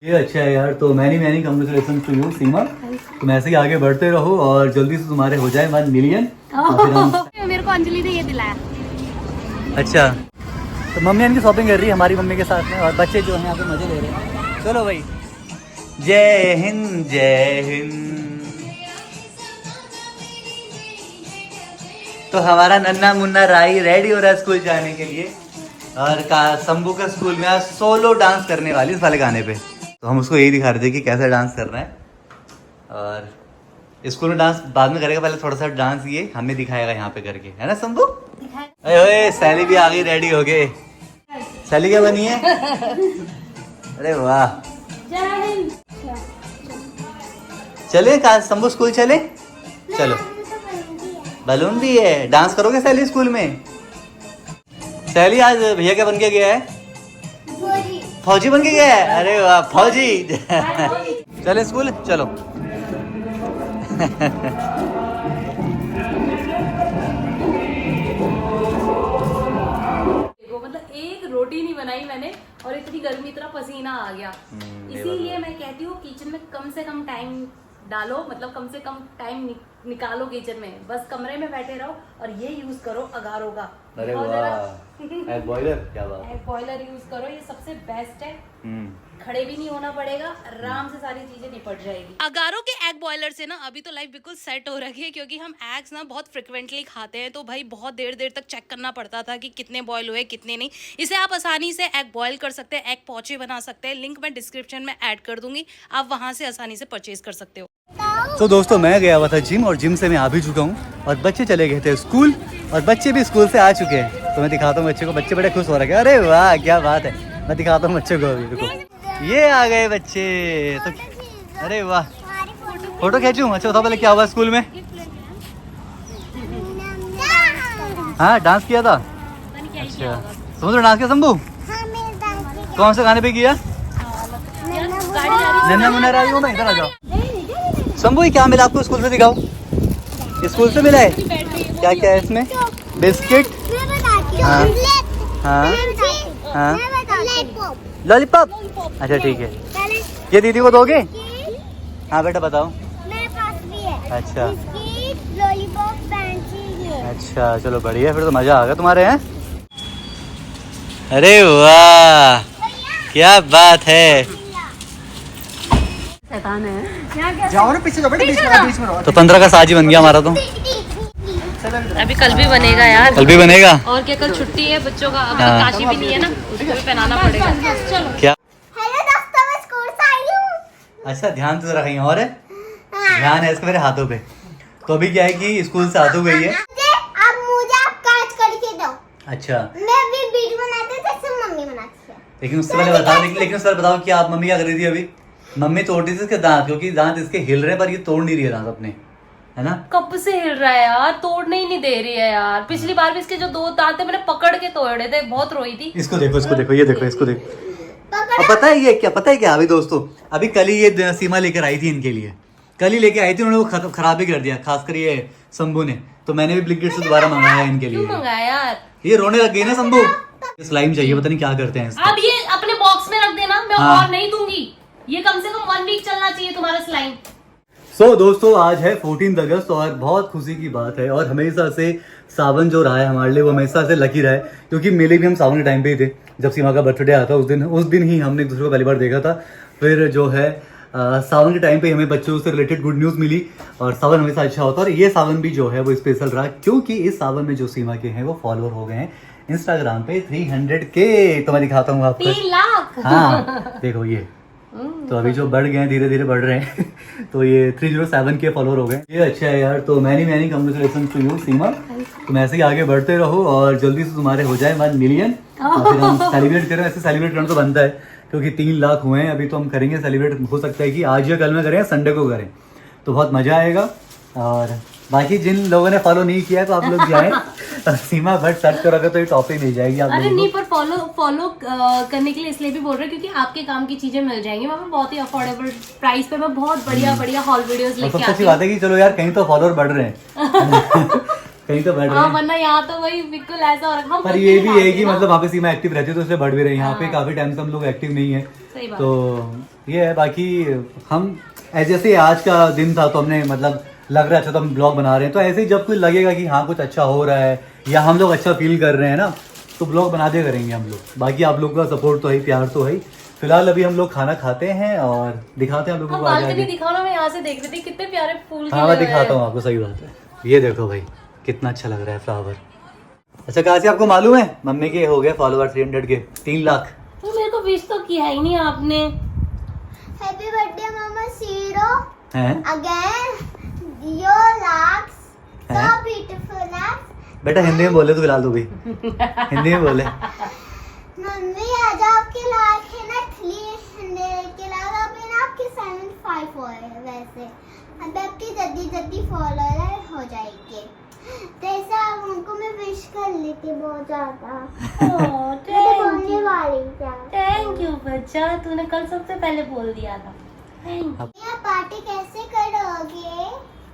ये अच्छा है यार। तो मैनी कांग्रेचुलेशन टू यू सीमा। तुम ऐसे ही आगे बढ़ते रहो और जल्दी से तुम्हारे हो जाए 1 मिलियन। मेरे को अंजलि ने ये दिलाया। अच्छा, तो मम्मी इनकी शॉपिंग कर रही है हमारी मम्मी के साथ में, और बच्चे जो हैं यहाँ पे मजे ले रहे हैं। चलो भाई, जय हिंद जय हिंद। तो हमारा नन्ना मुन्ना राई रेडी हो रहा है स्कूल जाने के लिए, और शंभू का स्कूल में आज सोलो डांस करने वाली इस वाले गाने पे। तो हम उसको यही दिखा रहे थे कि कैसा डांस करना है, और स्कूल में डांस बाद में करेगा, पहले थोड़ा सा डांस ये हमें दिखाएगा यहाँ पे करके, है ना शंभू? अरे सैली भी आ गई रेडी हो गए। सैली क्या बनी है? अरे वाह, चले शंभू स्कूल चले। चलो, बलून भी है। डांस करोगे सैली स्कूल में? सैली आज भैया क्या बन के गया है? फौजी बन के गया है। अरे वाह फौजी। चले स्कूल चलो। मतलब एक रोटी नहीं बनाई मैंने, और इतनी गर्मी, इतना पसीना आ गया। इसीलिए मैं कहती हूँ किचन में कम से कम टाइम डालो, मतलब कम से कम टाइम निकालो किचन में, बस कमरे में बैठे रहो और ये यूज करो अगारों का। अरे वाह, एग बॉयलर, क्या बात है। एग बॉयलर यूज करो, ये सबसे बेस्ट है। खड़े भी नहीं होना पड़ेगा, आराम से सारी चीजें निपट जाएगी। अगारों के एग बॉयलर से ना अभी तो लाइफ बिल्कुल सेट हो रखी है, क्योंकि हम एग्स ना बहुत फ्रिक्वेंटली खाते हैं, तो भाई बहुत देर देर तक चेक करना पड़ता था कि कितने बॉयल हुए कितने नहीं। इसे आप आसानी से एग बॉयल कर सकते हैं, एग पोचे बना सकते हैं। लिंक मैं डिस्क्रिप्शन में ऐड कर दूंगी, आप वहां से आसानी से परचेज कर सकते हो। तो दोस्तों मैं गया हुआ था जिम, और जिम से मैं आ भी चुका हूँ, और बच्चे चले गए थे स्कूल, और बच्चे भी स्कूल से आ चुके हैं। तो मैं दिखाता हूँ बच्चे को, बच्चे बड़े खुश हो रहे हैं। अरे वाह क्या बात है, मैं दिखाता हूँ बच्चे को अभी। देखो ये आ गए बच्चे। तो अरे वाह, फोटो खींचूं? अच्छा बताओ पहले क्या हुआ स्कूल में? हाँ डांस किया था। अच्छा तुमने डांस किया शंभू? कौन से गाने पे किया? नन्ना मुन्ना राई हूँ मैं, इधर आ जाओ। शंभू क्या मिला आपको स्कूल से? दिखाओ, स्कूल से मिला है। क्या क्या है इसमें? बिस्किट, हाँ हाँ हाँ, लॉलीपॉप। अच्छा ठीक है, ये दीदी को दोगे? हाँ बेटा बताओ। मेरे पास भी है। अच्छा लॉलीपॉप, पेंसिल। अच्छा चलो बढ़िया, फिर तो मजा आ गया तुम्हारे हैं। अरे वाह क्या बात है। शैतान है। जाओ ना पीछे, जाओ बीच में रहो। तो 15 का साज ही बन गया हमारा। तो अभी कल भी बनेगा यार। कल भी बनेगा। और क्या, कल छुट्टी है बच्चों का, अभी हाँ। काशी भी नहीं है ना, उसको भी पहनाना पड़ेगा। चलो क्या? हेलो दोस्तों, मैं स्कूल से आई हूँ। अच्छा ध्यान तो रखी और है, ध्यान है इसका मेरे हाथों पे। तो अभी क्या है कि स्कूल से हाथों गई है। अब मुझे आप काट करके दो। अच्छा मैं भी वीडियो बनाते थे, जैसे मम्मी बनाती है। लेकिन उससे पहले बताओ, लेकिन उससे पहले बताओ कि आप मम्मी क्या कर रही थी अभी? मम्मी तोड़ रही थी इसके दांत, क्योंकि दांत इसके हिल रहे हैं, पर ये तोड़ नहीं रही है दांत अपने, है ना? कब से हिल रहा है यार, तोड़ने ही नहीं दे रही है यार। पिछली बार भी इसके जो 2 दांत थे मैंने पकड़ के तोड़े थे, बहुत रोई थी। इसको देखो, इसको देखो, ये देखो, इसको देखो। और पता है ये क्या, पता है क्या अभी दोस्तों, अभी कल ही ये सीमा लेकर आई थी इनके लिए, कल ही लेके आई थी, उन्होंने वो खराब ही कर दिया, खासकर ये शंभू ने। तो मैंने भी ब्लिंकिट से दोबारा मंगाया इनके लिए। क्यों मंगाया यार? ये रोने लग गई ना शंभू, स्लाइम चाहिए, पता नहीं क्या करते हैं इसको। अब ये अपने बॉक्स में रख देना, मैं हाँ। और नहीं दूंगी। ये कम से कम 1 वीक चलना चाहिए तुम्हारा स्लाइम। सो दोस्तों आज है 14 अगस्त, और बहुत खुशी की बात है, और हमेशा से सावन जो रहा है हमारे लिए वो हमेशा से लकी रहा है, क्योंकि मिले भी हम सावन के टाइम पे ही थे, जब सीमा का बर्थडे आया था उस दिन ही हमने एक दूसरे को पहली बार देखा था। फिर जो है सावन के टाइम पे हमें बच्चों से रिलेटेड गुड न्यूज़ मिली, और सावन हमेशा अच्छा होता है। और ये सावन भी जो है वो स्पेशल रहा, क्योंकि इस सावन में जो सीमा के हैं वो फॉलोअर हो गए हैं इंस्टाग्राम पे 300 के। तो मैं दिखाता हूँ आपको। 3 लाख। हाँ देखो ये, तो अभी जो बढ़ गए हैं, धीरे धीरे बढ़ रहे हैं। तो ये 307 के फॉलोअर हो गए। ये अच्छा है यार। तो मैनी कांग्रेचुलेशन टू यू सीमा। तुम ऐसे ही आगे बढ़ते रहो और जल्दी से तुम्हारे हो जाए 1 मिलियन, और फिर हम सेलिब्रेट करें। ऐसे सेलिब्रेट करना तो बनता है, क्योंकि 3 लाख हुए हैं अभी, तो हम करेंगे सेलिब्रेट। हो सकता है कि आज या कल में करें या संडे को करें, तो बहुत मजा आएगा। और बाकी जिन लोगों ने फॉलो नहीं किया तो आप लोग जाएं, सीमा भट्ट सर्च करोगे तो ये टॉपिक मिल जाएगी आप अरे लोगों नहीं, को। पर फॉलो करने के लिए इसलिए भी बोल रहे हैं क्योंकि आपके काम की चीजें मिल जाएंगी वहाँ पे बहुत ही अफोर्डेबल प्राइस पे। मैं बहुत बढ़िया हॉल वीडियोस और लेके सबसे आती अच्छी हूँ। बात है कि चलो यार कहीं तो फॉलोअर बढ़ रहे हैं। कहीं तो बढ़ रहे हाँ हैं। वरना यहाँ तो वही बिल्कुल ऐसा हो रहा है। पर ये भी है कि मतलब वहाँ पे सीमा एक्टिव रहती है तो इसलिए बढ़ भी रही है। यहाँ पे काफी टाइम से हम लोग एक्टिव नहीं है, सही बात। तो ये है। बाकी हम जैसे आज का दिन था तो हमने मतलब लग रहा है अच्छा तो हम ब्लॉग बना रहे हैं, तो ऐसे ही जब कुछ लगेगा कि हाँ कुछ अच्छा हो रहा है या हम लोग अच्छा फील कर रहे हैं ना, तो ब्लॉग बना दे करेंगे हम लोग। बाकी आप लोग का सपोर्ट तो है, प्यार तो है। फिलहाल अभी हम लोग खाना खाते हैं और दिखाते हैं आप लोगों हम को आगे बालकनी आगे। दिखाओ ना, मैं यहाँ से देख रही थी कितने प्यारे फूल हाँ मैं दिखाता हूँ आपको, सही बात है। ये देखो भाई कितना अच्छा लग रहा है फ्लावर। अच्छा कहा आपको मालूम है मम्मी के हो गए फॉलोअर 300 के 3 लाख। तो मेरे को विश तो किया ही नहीं आपने। हैप्पी बर्थडे मामा सीरो हैं अगेन योर लाक्स सो हैं? ब्यूटीफुल लाक्स। बेटा हिंदी में बोले तो फिलहाल तो भी हिंदी में बोले। मम्मी आज आपके लाख है ना 300 के लाख, अभी ना आपके 75 हो है वैसे, अब आपकी जल्दी फॉलोअर हो जाएगी। जैसे आप उनको मैं विश कर लेती बहुत ज्यादा। बोलने वाली क्या थैंक यू बच्चा, तूने कल सबसे पहले बोल दिया था। Thank you. ये पार्टी कैसे करोगे?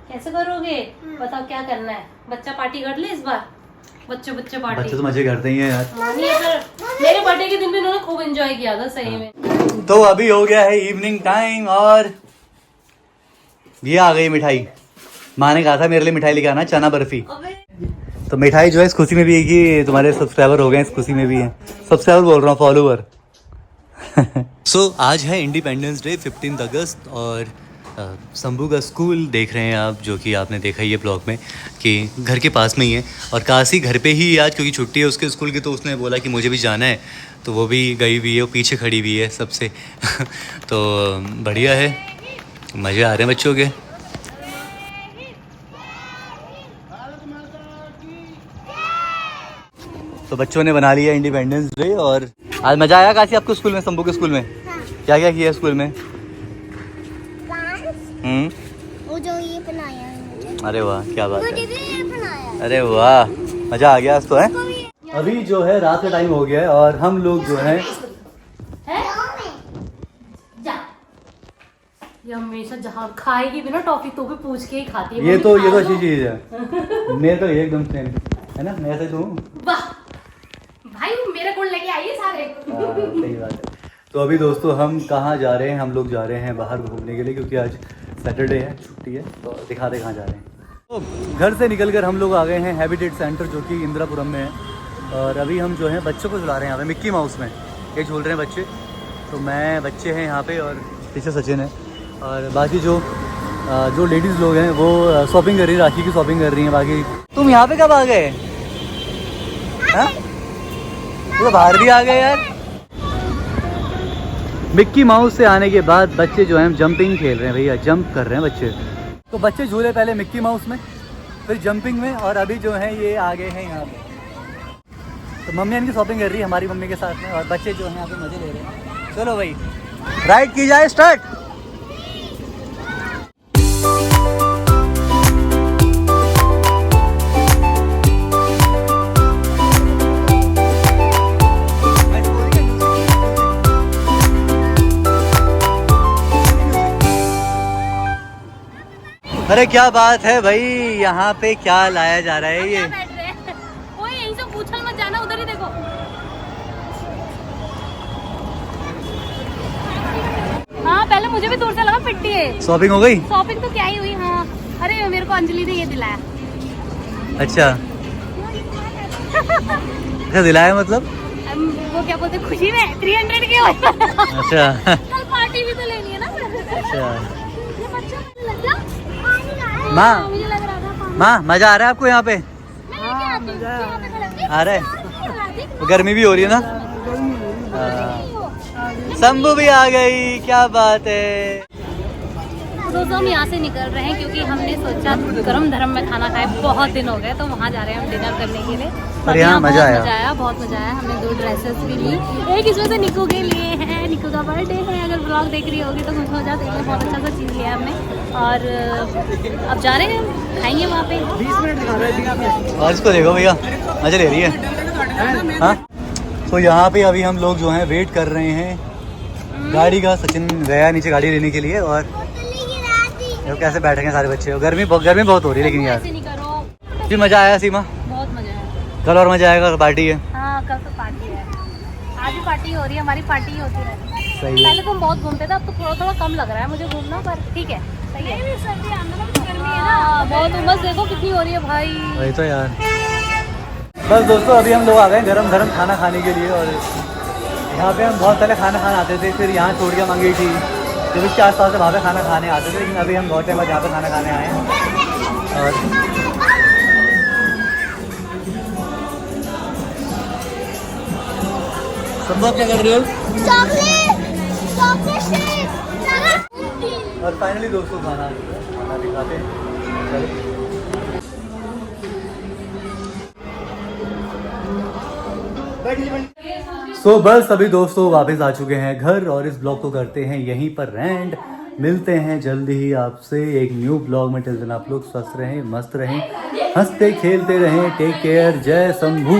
कैसे करोगे? बताओ क्या करना है? बच्चा पार्टी कर ले इस बार। बच्चे पार्टी। बच्चे तो मजे करते ही हैं यार। नहीं, पर मेरे बर्थडे के दिन भी उन्होंने खूब एंजॉय किया था सही में। तो अभी हो गया है इवनिंग टाइम और ये आ गई मिठाई। माँ ने कहा था मेरे लिए मिठाई लेके आना, चना बर्फी। अबे तो मिठाई जो है इस खुशी में भी है कि तुम्हारे सब्सक्राइबर हो गए, इस खुशी में भी है। सब्सक्राइबर बोल रहा हूँ, फॉलोअर। सो आज है इंडिपेंडेंस डे 15 अगस्त और शंभू का स्कूल देख रहे हैं आप, जो कि आपने देखा ही है ब्लॉग में कि घर के पास में ही है। और काशी घर पे ही आज क्योंकि छुट्टी है उसके स्कूल की, तो उसने बोला कि मुझे भी जाना है, तो वो भी गई हुई है, वो पीछे खड़ी हुई है सबसे। तो बढ़िया है, मज़े आ रहे हैं बच्चों के। तो बच्चों ने बना लिया इंडिपेंडेंस डे और आज मज़ा आया काशी आपको स्कूल में, शंभू के स्कूल में? हाँ। क्या क्या किया स्कूल में? वो जो ये बनाया है मुझे, अरे वाह क्या बात है, ये बनाया अरे वाह मज़ा आ गया आज तो है। अभी जो है रात का टाइम हो गया है और हम लोग जो है जा। ये हमेशा जहाँ खाएगी भी ना टॉफी तो भी पूछ के ही खाती है। ये मम्मी तो खा अच्छी लो। चीज़ है। मेरे तो एकदम सेम है ना, मैं ऐसे तो हूँ। वाह भाई मेरे गुण लेके आइए सारे। हाँ, सही बात है। तो अभी दोस्तों हम कहाँ जा रहे हैं? हम लोग जा रहे हैं बाहर घूमने के लिए क्योंकि आज सैटरडे है, छुट्टी है। तो दिखाते कहाँ जा रहे हैं। तो घर से निकलकर हम लोग आ गए हैं हैबिटेट सेंटर जो कि इंदिरापुरम में है। और अभी हम जो है बच्चों को झुला रहे हैं यहाँ पे मिक्की माउस में, ये झूल रहे हैं बच्चे। तो मैं बच्चे हैं यहाँ पे और पीछे सचिन है और बाकी जो लेडीज़ लोग हैं वो शॉपिंग कर रही है, राखी की शॉपिंग कर रही हैं। बाकी तुम यहाँ पे कब आ गए? हाँ तो बाहर भी आ गए यार। मिक्की माउस से आने के बाद बच्चे जो हैं जंपिंग खेल रहे हैं भैया, जंप कर रहे हैं बच्चे। तो बच्चे झूले पहले मिक्की माउस में, फिर जंपिंग में, और अभी जो है ये आ गए हैं यहाँ पे। तो मम्मी इनकी शॉपिंग कर रही है हमारी मम्मी के साथ में और बच्चे जो हैं यहाँ पे मज़े ले रहे हैं। चलो भाई राइड की जाए, स्टार्ट। अरे क्या बात है भाई, यहाँ पे क्या लाया जा रहा है ये? बैठ रहे हैं वो यहीं से पूछल मत जाना, उधर ही देखो। हाँ पहले मुझे भी दूर से लगा पिट्टी है। शॉपिंग हो गई? शॉपिंग तो क्या ही हुई। हाँ अरे मेरे को अंजलि ने ये दिलाया। अच्छा अच्छा दिलाया मतलब? वो क्या बोलते खुशी में 300 के हो। अच्छा कल पार्टी भी तो लेनी है ना। अच्छा ये बच्चा लग गया। माँ मुझे लग रहा था माँ मज़ा आ रहा है आपको यहाँ पे? मैं लेके आती हूँ, यहाँ पे खड़े होके। आ रहा है? गर्मी भी हो रही है ना? शंभू भी आ गई, क्या बात है। दोस्तों हम यहाँ से निकल रहे हैं क्योंकि हमने सोचा गरम धर्म में खाना खाए, बहुत दिन हो गए, तो वहाँ जा रहे हैं हम डिनर करने के लिए। और यहाँ मज़ा आया, बहुत मजा आया। हमने 2 ड्रेसेस भी ली, एक इसमें से निकू के लिए है, निकू का बर्थडे है। अगर ब्लॉग देख रही होगी तो खुश हो जाते हैं, बहुत अच्छा सा चीज़ लिया हमने। और अब जा रहे हैं, खाएंगे वहाँ पे। 20 मिनट दिखा रहे थे। और इसको देखो भैया मज़े ले रही है। हाँ तो यहाँ पे अभी हम लोग जो हैं वेट कर रहे हैं गाड़ी का। सचिन गया नीचे गाड़ी लेने के लिए और देखो कैसे बैठे हैं सारे बच्चे। गर्मी बहुत हो रही है लेकिन यार। ऐसे नहीं करो। जी मजा आया सीमा? बहुत मजा आया। कल और मजा आएगा, पार्टी है। हाँ कल तो पार्टी है, आज भी पार्टी हो रही है, हमारी पार्टी ही होती रहती है। सही है। पहले तो हम बहुत घूमते थे, अब तो थोड़ा थोड़ा कम लग रहा है मुझे घूमना, पर ठीक है सही है। सर्दी गर्मी है ना, बहुत उमस देखो कितनी हो रही है भाई। वही तो यार। बस दोस्तों अभी हम लोग आ गए गरम गरम खाना खाने के लिए, और यहाँ पे हम बहुत पहले खाना खाने आते थे, फिर यहाँ छोड़ के मंगी थी जब इसके आसपास से वहाँ पे खाना खाने आते थे, लेकिन अभी हम बहुत टाइम बाद यहाँ पे खाना खाने आए हैं। और संभव क्या कर रहे हो? Chocolate shake. और फाइनली दोस्तों खाना दिखाते हैं। चलो। सो बस अभी दोस्तों वापस आ चुके हैं घर, और इस ब्लॉग को करते हैं यहीं पर एंड। मिलते हैं जल्दी ही आपसे एक न्यू ब्लॉग में। टिल देन आप लोग स्वस्थ रहें, मस्त रहें, हंसते खेलते रहें। टेक केयर, जय शंभू।